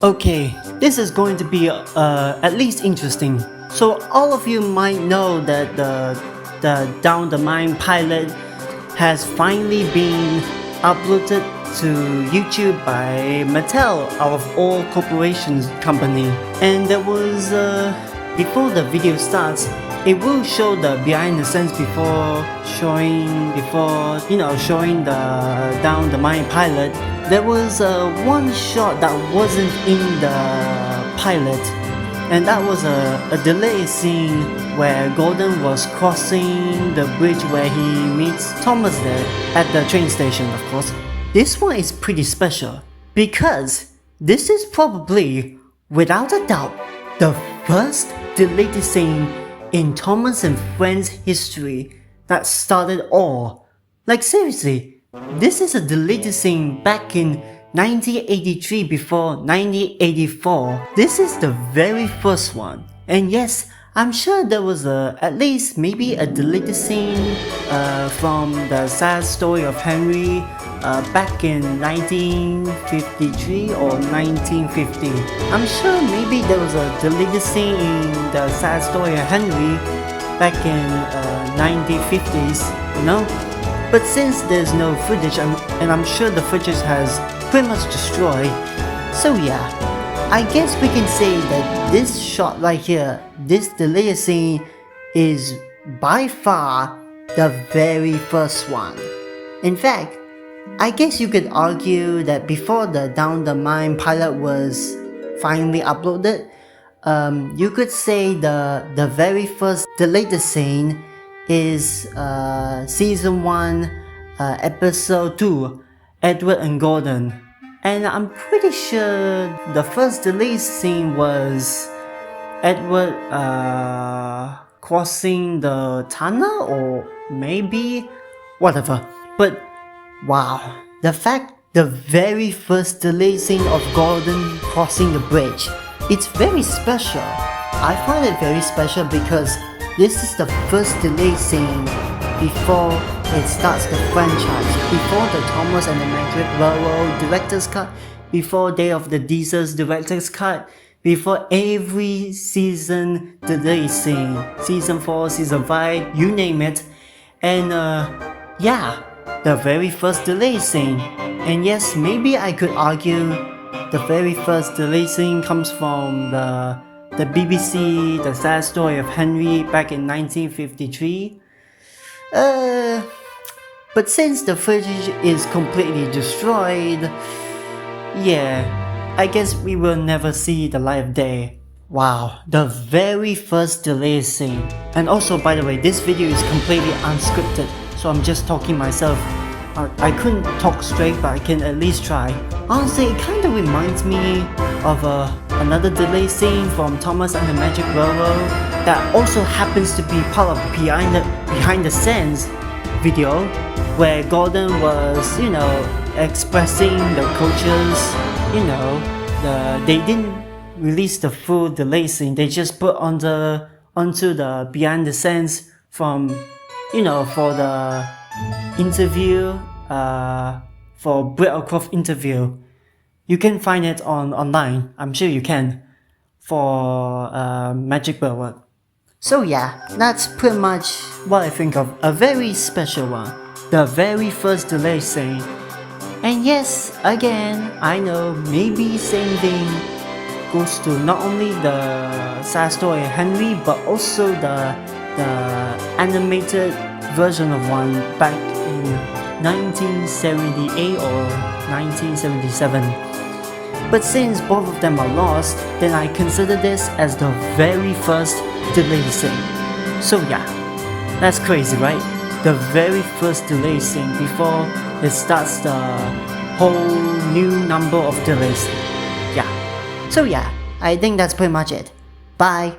Okay, this is going to be at least interesting. So all of you might know that the Down the Mine pilot has finally been uploaded to YouTube by Mattel, out of all corporations company. And there was before the video starts, it will show the behind the scenes before showing the Down the Mine pilot. There was one shot that wasn't in the pilot, and that was a delay scene where Gordon was crossing the bridge where he meets Thomas there at the train station, of course. This one is pretty special because this is probably, without a doubt, the first delayed scene in Thomas and Friends history that started all. Like seriously, this is a deleted scene back in 1983 before 1984. This is the very first one. And yes, I'm sure there was at least maybe a deleted scene from the sad story of Henry back in 1953 or 1950. I'm sure maybe there was a deleted scene in the sad story of Henry back in 1950s, you know? But since there's no footage, and I'm sure the footage has pretty much destroyed, so yeah, I guess we can say that this shot right here, this delay scene, is by far the very first one. In fact, I guess you could argue that before the Down the Mine pilot was finally uploaded, you could say the very first delayed scene is season 1, episode 2, Edward and Gordon. And I'm pretty sure the first delayed scene was Edward crossing the tunnel, or maybe whatever. But wow, the very first delayed scene of Gordon crossing the bridge, it's very special. I find it very special because this is the first delayed scene before it starts the franchise, before the Thomas and the Magic Railroad director's cut, before Day of the Deezers director's cut, before every season delayed scene, season 4, season 5, you name it. And yeah, the very first delayed scene. And yes, maybe I could argue the very first delayed scene comes from the BBC, The Sad Story of Henry back in 1953. But since the footage is completely destroyed, yeah, I guess we will never see the light of day. Wow, the very first delay scene. And also, by the way, this video is completely unscripted, so I'm just talking myself. I couldn't talk straight, but I can at least try. Honestly, it kind of reminds me of another delay scene from Thomas and the Magic Railroad that also happens to be part of behind the scenes video, where Gordon was, expressing the cultures, they didn't release the full delay scene, they just put onto the behind the scenes from, for the interview, for Brett O'Croft interview. You can find it online, I'm sure you can, for Magic Railroad. So yeah, that's pretty much what I think of a very special one, the very first delay scene. And yes, again, I know maybe same thing goes to not only the sad story of Henry, but also the animated version of one back in 1978 or 1977. But since both of them are lost, then I consider this as the very first delay scene. So yeah, that's crazy, right? The very first delay scene before it starts the whole new number of delays. Yeah. So yeah, I think that's pretty much it. Bye.